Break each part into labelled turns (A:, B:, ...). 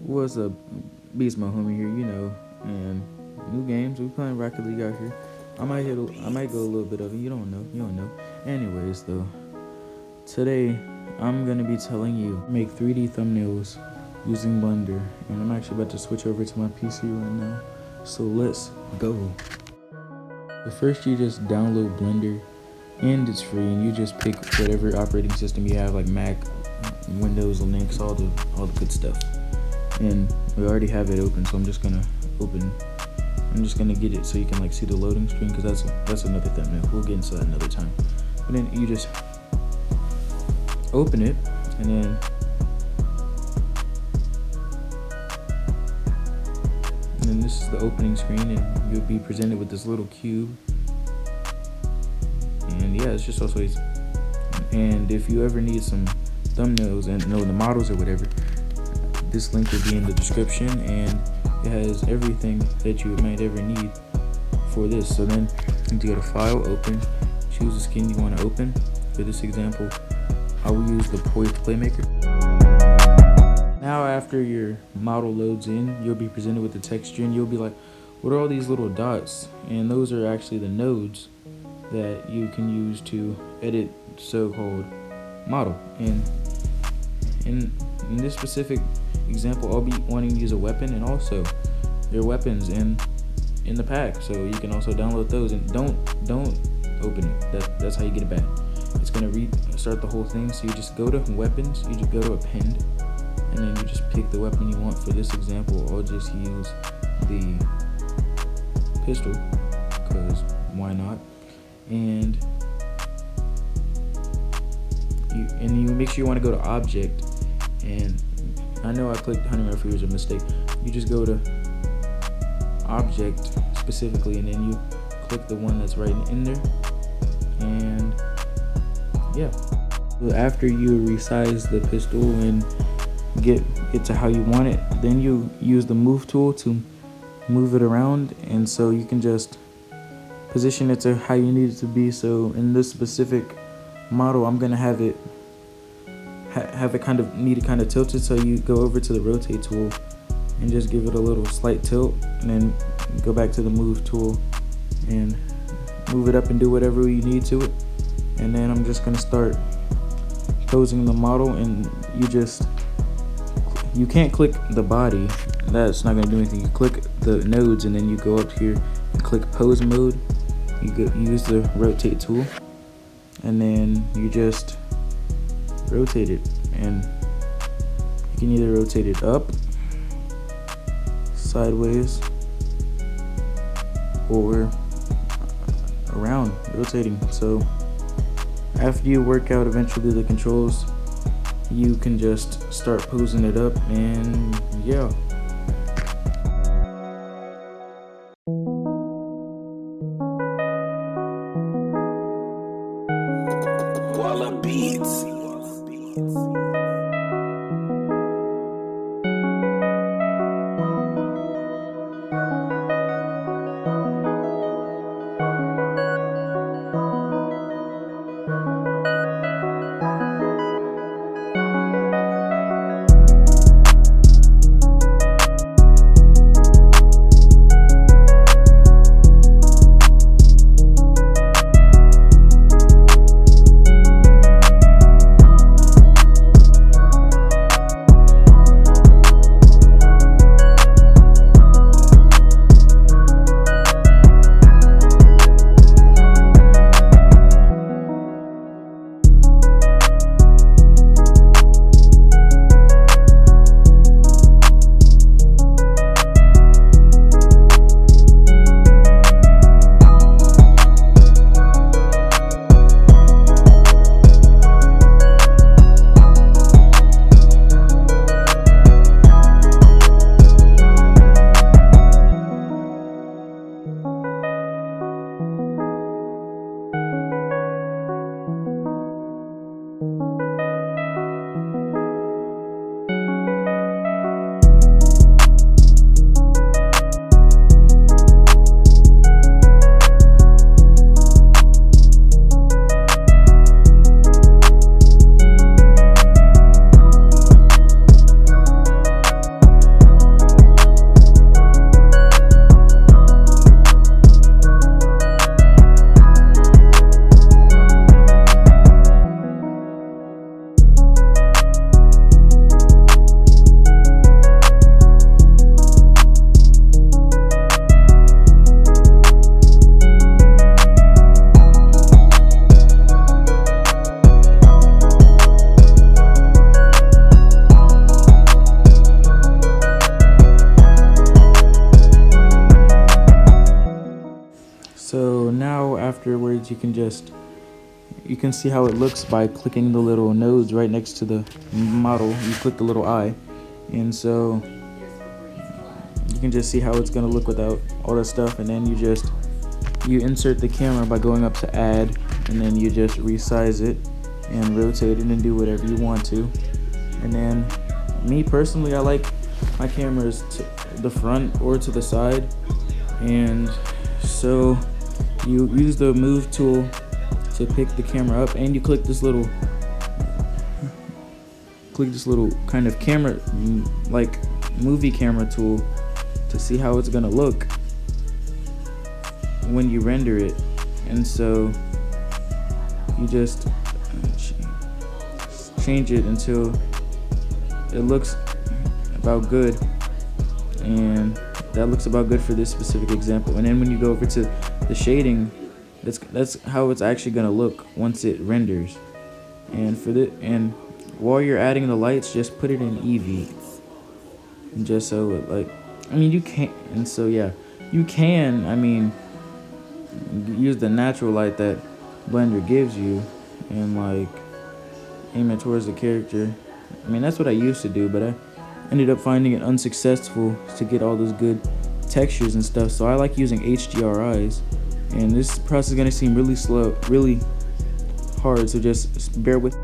A: What's up? Beats my homie here, and new games. We playing Rocket League out here. I might go a little bit of it. You don't know. Anyways, though, today I'm gonna be telling you make 3D thumbnails using Blender, and I'm actually about to switch over to my PC right now. So let's go. But first, you just download Blender, and it's free. And you just pick whatever operating system you have, like Mac, Windows, Linux, all the good stuff. And we already have it open, so I'm just gonna get it so you can see the loading screen, because that's another thumbnail. We'll get into that another time. But then you just open it, and then this is the opening screen, and you'll be presented with this little cube. And yeah, it's just also easy. And if you ever need some thumbnails and know the models or whatever, this link will be in the description, and it has everything that you might ever need for this. So then you need to go to File, Open, choose the skin you want to open. For this example, I will use the Poised Playmaker. Now after your model loads in, you'll be presented with the texture, and you'll be like, what are all these little dots? And those are actually the nodes that you can use to edit so-called model. And in this specific example, I'll be wanting to use a weapon, and also there are weapons in the pack, so you can also download those. And don't open it. That's how you get it back. It's gonna restart the whole thing. So you just go to weapons, you just go to append, and then you just pick the weapon you want. For this example, I'll just use the pistol, because why not? And you make sure you want to go to object, and I know I clicked Honey Murphy, was a mistake. You just go to object specifically, and then you click the one that's right in there. And yeah, after you resize the pistol and get it to how you want it, then you use the move tool to move it around, and so you can just position it to how you need it to be. So in this specific model, I'm gonna have it kind of tilted, so you go over to the rotate tool and just give it a little slight tilt, and then go back to the move tool and move it up and do whatever you need to it. And then I'm just gonna start posing the model, and you can't click the body, that's not gonna do anything. You click the nodes, and then you go up here and click pose mode. You use the rotate tool, and then you just rotate it, and you can either rotate it up, sideways, or around, rotating. So after you work out eventually the controls, you can just start posing it up, and yeah.
B: Beats.
A: afterwards, you can see how it looks by clicking the little nodes right next to the model. You click the little eye, and so you can just see how it's gonna look without all that stuff. And then you insert the camera by going up to add, and then you just resize it and rotate it and do whatever you want to. And then me personally, I like my cameras to the front or to the side, and so you use the move tool to pick the camera up, and you click this little kind of camera, like movie camera tool, to see how it's gonna look when you render it. And so you just change it until it looks about good, and that looks about good for this specific example. And then when you go over to the shading, that's how it's actually gonna look once it renders. And while you're adding the lights, just put it in Eevee, just so it, like, I mean, you can't, and so yeah, you can, I mean, use the natural light that Blender gives you and like aim it towards the character. I mean, that's what I used to do, but I ended up finding it unsuccessful to get all those good textures and stuff. So I like using HDRIs, and this process is gonna seem really slow, really hard, so just bear with.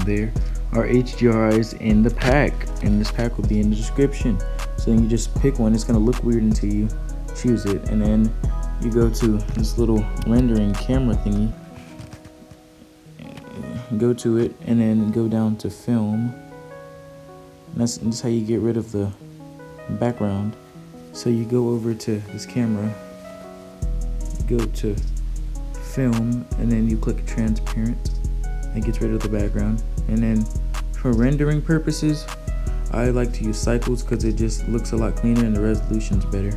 A: There are HDRIs in the pack, and this pack will be in the description. So then you just pick one. It's gonna look weird until you choose it, and then you go to this little rendering camera thingy, go to it, and then go down to film. And that's how you get rid of the background. So you go over to this camera, go to film, and then you click transparent. It gets rid of the background. And then for rendering purposes, I like to use cycles because it just looks a lot cleaner and the resolution's better.